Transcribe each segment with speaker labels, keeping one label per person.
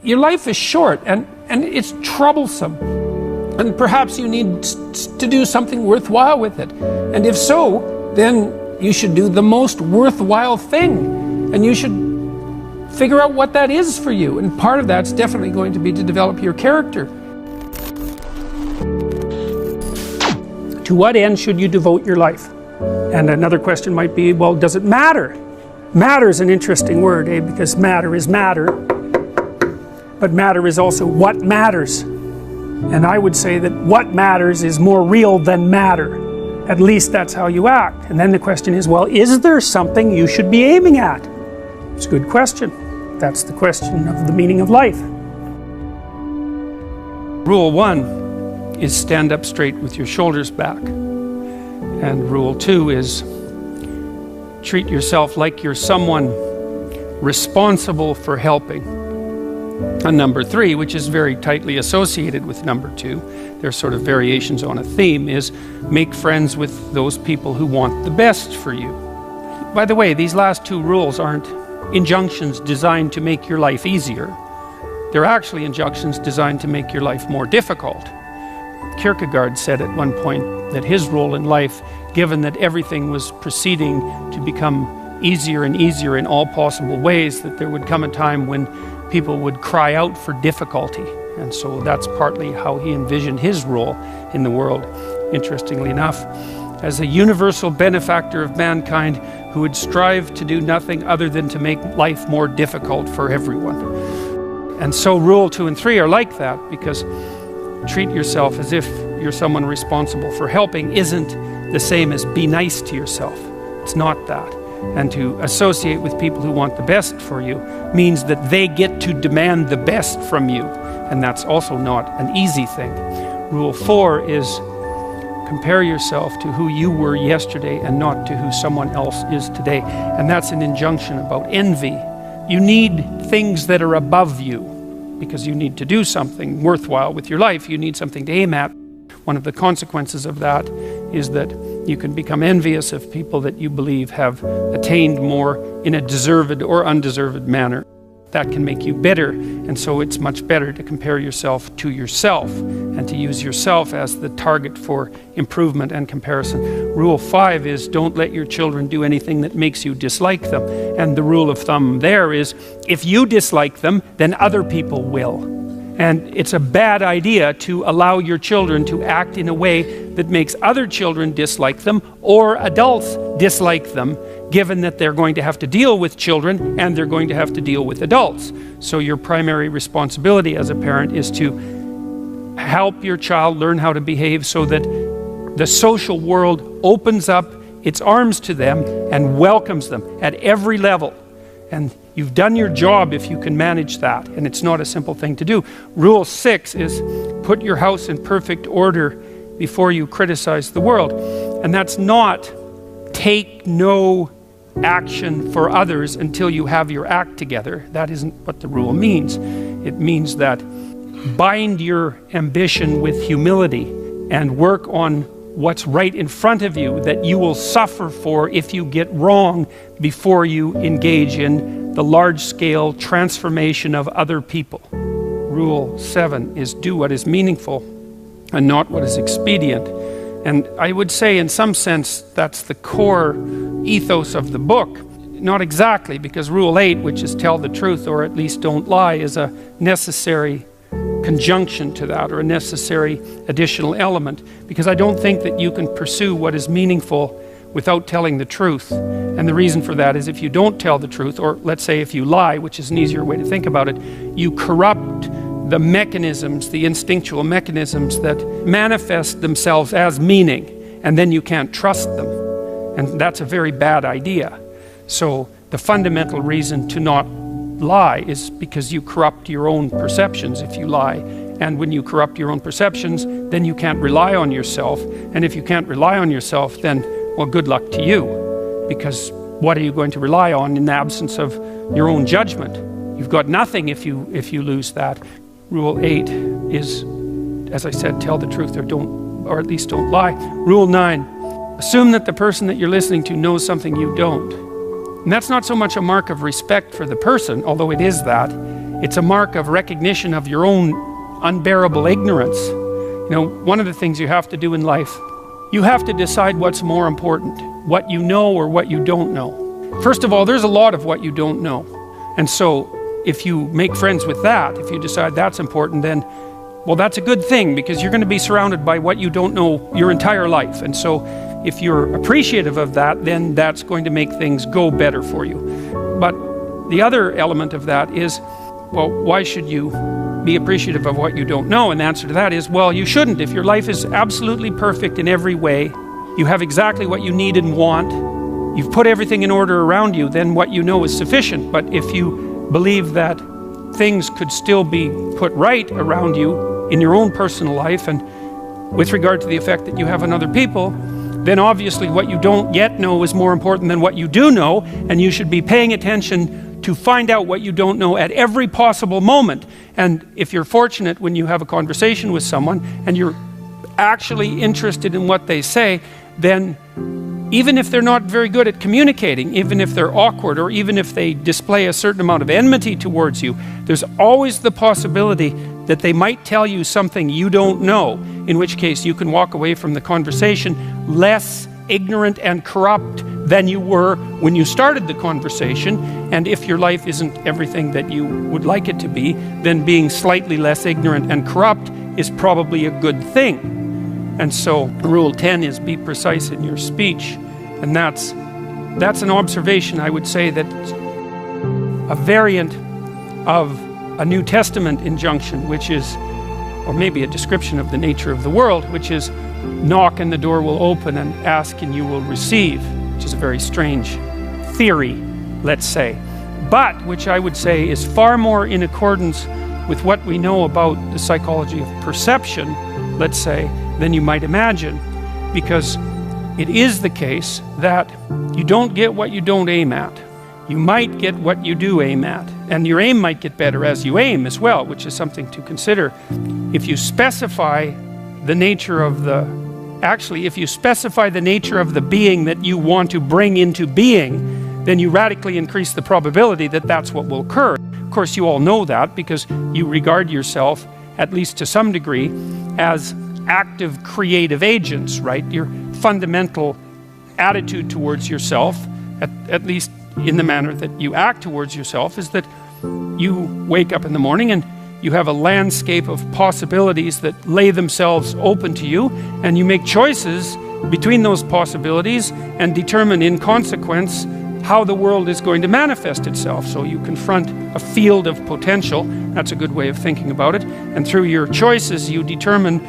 Speaker 1: your life is short and it's troublesome. And perhaps you need to do something worthwhile with it. And if so, then you should do the most worthwhile thing. And you should figure out what that is for you. And part of that's definitely going to be to develop your character. To what end should you devote your life? And another question might be, well, does it matter? Matter is an interesting word, because matter is matter. But matter is also what matters. And I would say that what matters is more real than matter. At least that's how you act. And then the question is, well, is there something you should be aiming at? It's a good question. That's the question of the meaning of life. Rule 1 is stand up straight with your shoulders back. And rule 2 is treat yourself like you're someone responsible for helping. And number 3, which is very tightly associated with number 2, they're sort of variations on a theme, is make friends with those people who want the best for you. By the way, these last 2 rules aren't injunctions designed to make your life easier. They're actually injunctions designed to make your life more difficult. Kierkegaard said at one point that his role in life, given that everything was proceeding to become easier and easier in all possible ways, that there would come a time when people would cry out for difficulty. And so that's partly how he envisioned his role in the world, interestingly enough, as a universal benefactor of mankind who would strive to do nothing other than to make life more difficult for everyone. And so rule 2 and 3 are like that, because treat yourself as if you're someone responsible for helping isn't the same as be nice to yourself. It's not that. And to associate with people who want the best for you means that they get to demand the best from you. And that's also not an easy thing. Rule 4 is compare yourself to who you were yesterday and not to who someone else is today. And that's an injunction about envy. You need things that are above you because you need to do something worthwhile with your life. You need something to aim at. One of the consequences of that is that you can become envious of people that you believe have attained more in a deserved or undeserved manner. That can make you bitter, and so it's much better to compare yourself to yourself and to use yourself as the target for improvement and comparison. Rule 5 is don't let your children do anything that makes you dislike them. And the rule of thumb there is if you dislike them, then other people will. And it's a bad idea to allow your children to act in a way that makes other children dislike them or adults dislike them, given that they're going to have to deal with children and they're going to have to deal with adults. So your primary responsibility as a parent is to help your child learn how to behave so that the social world opens up its arms to them and welcomes them at every level. And you've done your job if you can manage that, and it's not a simple thing to do. Rule 6 is put your house in perfect order before you criticize the world. And that's not take no action for others until you have your act together. That isn't what the rule means. It means that bind your ambition with humility and work on what's right in front of you that you will suffer for if you get wrong before you engage in the large-scale transformation of other people. Rule 7 is do what is meaningful and not what is expedient. And I would say in some sense that's the core ethos of the book. Not exactly, because rule 8, which is tell the truth or at least don't lie, is a necessary conjunction to that, or a necessary additional element, because I don't think that you can pursue what is meaningful without telling the truth. And the reason for that is if you don't tell the truth, or let's say if you lie, which is an easier way to think about it, you corrupt the mechanisms, the instinctual mechanisms that manifest themselves as meaning, and then you can't trust them. And that's a very bad idea. So the fundamental reason to not lie is because you corrupt your own perceptions if you lie. And when you corrupt your own perceptions, then you can't rely on yourself. And if you can't rely on yourself, then, well, good luck to you. Because what are you going to rely on in the absence of your own judgment? You've got nothing if you lose that. Rule 8 is, as I said, tell the truth or at least don't lie. Rule 9, assume that the person that you're listening to knows something you don't. And that's not so much a mark of respect for the person, although it is that. It's a mark of recognition of your own unbearable ignorance. One of the things you have to do in life, you have to decide what's more important, what you know or what you don't know. First of all, there's a lot of what you don't know. And so if you make friends with that, if you decide that's important, then, well, that's a good thing, because you're going to be surrounded by what you don't know your entire life. And so if you're appreciative of that, then that's going to make things go better for you. But the other element of that is, well, why should you be appreciative of what you don't know? And the answer to that is, well, you shouldn't. If your life is absolutely perfect in every way, you have exactly what you need and want, you've put everything in order around you, then what you know is sufficient. But if you believe that things could still be put right around you in your own personal life, and with regard to the effect that you have on other people, then obviously what you don't yet know is more important than what you do know, and you should be paying attention to find out what you don't know at every possible moment. And if you're fortunate, when you have a conversation with someone and you're actually interested in what they say, then even if they're not very good at communicating, even if they're awkward, or even if they display a certain amount of enmity towards you, there's always the possibility that they might tell you something you don't know, in which case you can walk away from the conversation less ignorant and corrupt than you were when you started the conversation. And if your life isn't everything that you would like it to be, then being slightly less ignorant and corrupt is probably a good thing. And so rule 10 is be precise in your speech. And that's an observation, I would say, that's a variant of a New Testament injunction, which is, or maybe a description of the nature of the world, which is, knock and the door will open, and ask and you will receive, which is a very strange theory, let's say, but which I would say is far more in accordance with what we know about the psychology of perception, let's say, than you might imagine. Because it is the case that you don't get what you don't aim at. You might get what you do aim at, and your aim might get better as you aim as well, which is something to consider. If you specify the nature of the being that you want to bring into being, then you radically increase the probability that that's what will occur. Of course, you all know that, because you regard yourself, at least to some degree, as active creative agents, right? Your fundamental attitude towards yourself, at least in the manner that you act towards yourself, is that you wake up in the morning and you have a landscape of possibilities that lay themselves open to you, and you make choices between those possibilities and determine in consequence how the world is going to manifest itself. So you confront a field of potential, that's a good way of thinking about it, and through your choices you determine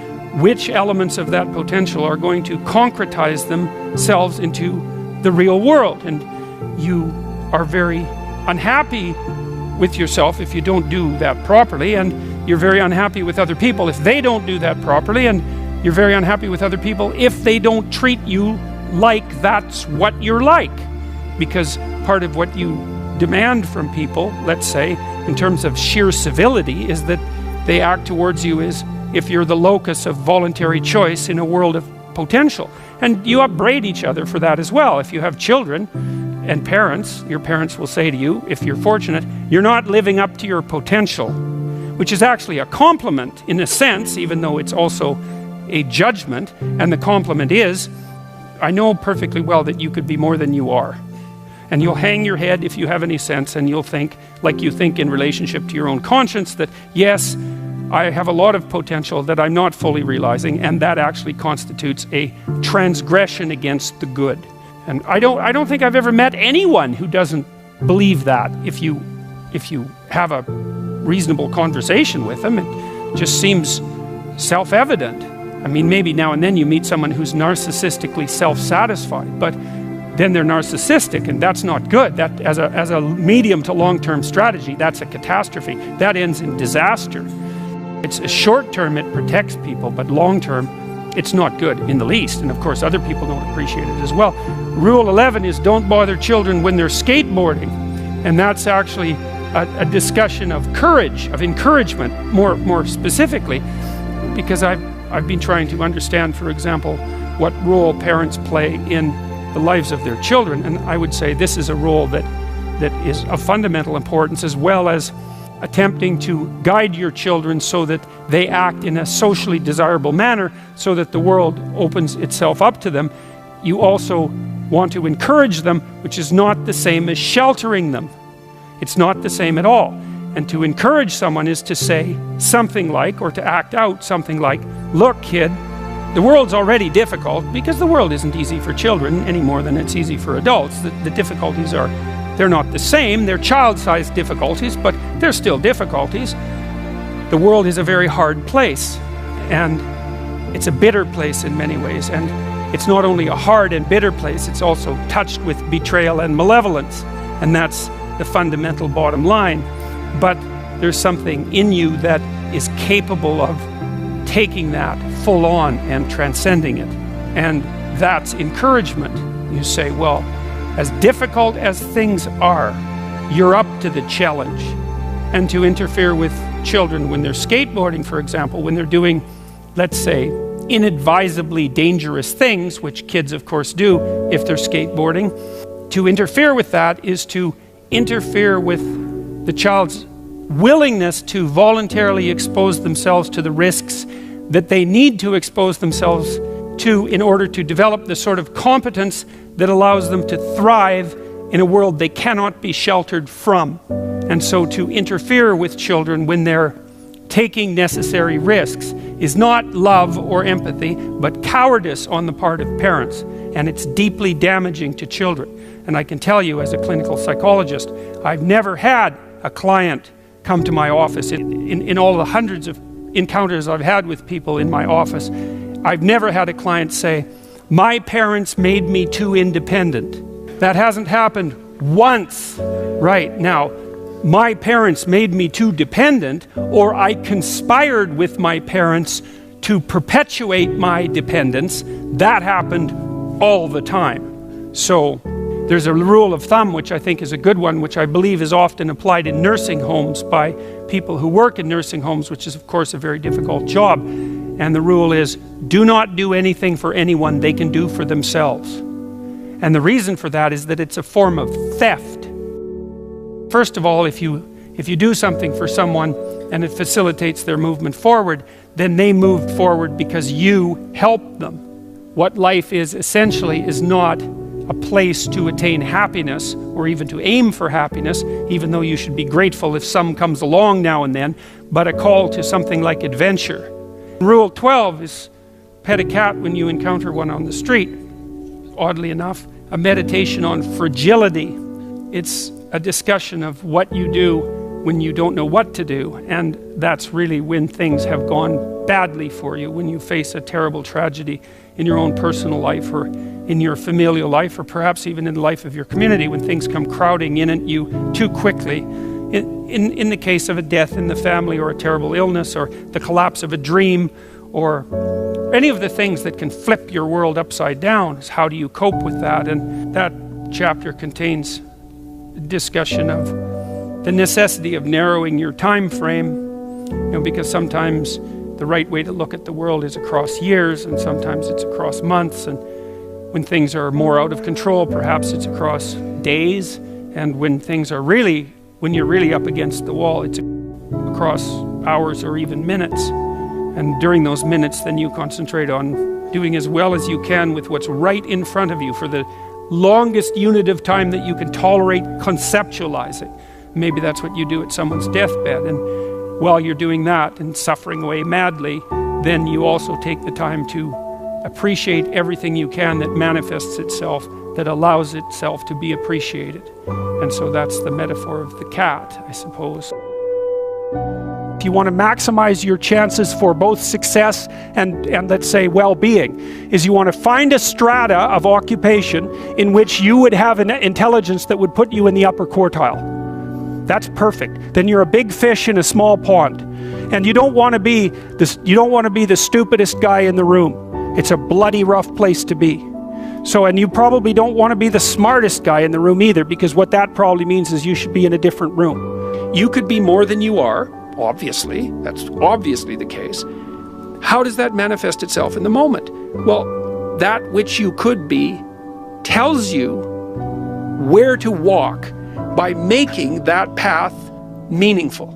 Speaker 1: which elements of that potential are going to concretize themselves into the real world. And you are very unhappy with yourself if you don't do that properly, and you're very unhappy with other people if they don't do that properly, and you're very unhappy with other people if they don't treat you like that's what you're like. Because part of what you demand from people, let's say, in terms of sheer civility, is that they act towards you as if you're the locus of voluntary choice in a world of potential. And you upbraid each other for that as well. If you have children and parents, your parents will say to you, if you're fortunate, you're not living up to your potential, which is actually a compliment in a sense, even though it's also a judgment. And the compliment is, I know perfectly well that you could be more than you are. And you'll hang your head if you have any sense, and you'll think, like you think in relationship to your own conscience, that yes, I have a lot of potential that I'm not fully realizing, and that actually constitutes a transgression against the good. And I don't think I've ever met anyone who doesn't believe that. If you have a reasonable conversation with them, it just seems self-evident. I mean, maybe now and then you meet someone who's narcissistically self-satisfied, but then they're narcissistic, and that's not good. That as a medium to long-term strategy, that's a catastrophe. That ends in disaster. It's a short-term, it protects people, but long-term, it's not good in the least. And of course, other people don't appreciate it as well. Rule 11 is don't bother children when they're skateboarding. And that's actually a discussion of courage, of encouragement, more specifically, because I've been trying to understand, for example, what role parents play in the lives of their children. And I would say this is a role that is of fundamental importance, as well as attempting to guide your children so that they act in a socially desirable manner so that the world opens itself up to them. You also want to encourage them, which is not the same as sheltering them. It's not the same at all. And to encourage someone is to say something like, or to act out something like, look, kid, the world's already difficult, because the world isn't easy for children any more than it's easy for adults. The difficulties they're not the same. They're child-sized difficulties, but they're still difficulties. The world is a very hard place, and it's a bitter place in many ways. And it's not only a hard and bitter place, it's also touched with betrayal and malevolence. And that's the fundamental bottom line. But there's something in you that is capable of taking that full on and transcending it. And that's encouragement. You say, well, as difficult as things are, you're up to the challenge. And to interfere with children when they're skateboarding, for example, when they're doing, let's say, inadvisably dangerous things, which kids of course do if they're skateboarding, to interfere with that is to interfere with the child's willingness to voluntarily expose themselves to the risks that they need to expose themselves to in order to develop the sort of competence that allows them to thrive in a world they cannot be sheltered from. And so to interfere with children when they're taking necessary risks is not love or empathy, but cowardice on the part of parents. And it's deeply damaging to children. And I can tell you, as a clinical psychologist, I've never had a client come to my office. In all the hundreds of encounters I've had with people in my office, I've never had a client say, my parents made me too independent. That hasn't happened once. Right, now, my parents made me too dependent, or I conspired with my parents to perpetuate my dependence. That happened all the time. So there's a rule of thumb, which I think is a good one, which I believe is often applied in nursing homes by people who work in nursing homes, which is of course a very difficult job. And the rule is, do not do anything for anyone they can do for themselves. And the reason for that is that it's a form of theft. First of all, if you do something for someone and it facilitates their movement forward, then they moved forward because you helped them. What life is essentially is not a place to attain happiness or even to aim for happiness, even though you should be grateful if some comes along now and then, but a call to something like adventure. Rule 12 is pet a cat when you encounter one on the street. Oddly enough, a meditation on fragility. It's a discussion of what you do when you don't know what to do, and that's really when things have gone badly for you, when you face a terrible tragedy in your own personal life or in your familial life, or perhaps even in the life of your community, when things come crowding in at you too quickly. In the case of a death in the family, or a terrible illness, or the collapse of a dream, or any of the things that can flip your world upside down, is how do you cope with that? And that chapter contains a discussion of the necessity of narrowing your time frame, because sometimes the right way to look at the world is across years, and sometimes it's across months, and when things are more out of control, perhaps it's across days, and when you're really up against the wall, it's across hours or even minutes. And during those minutes, then you concentrate on doing as well as you can with what's right in front of you for the longest unit of time that you can tolerate conceptualizing. Maybe that's what you do at someone's deathbed, and while you're doing that and suffering away madly, then you also take the time to appreciate everything you can that manifests itself, that allows itself to be appreciated. And so that's the metaphor of the cat, I suppose. If you want to maximize your chances for both success and let's say well-being, is you want to find a strata of occupation in which you would have an intelligence that would put you in the upper quartile. That's perfect. Then you're a big fish in a small pond. And you don't want to be the stupidest guy in the room. It's a bloody rough place to be. So, and you probably don't want to be the smartest guy in the room either, because what that probably means is you should be in a different room. You could be more than you are, obviously. That's obviously the case. How does that manifest itself in the moment? Well, that which you could be tells you where to walk by making that path meaningful.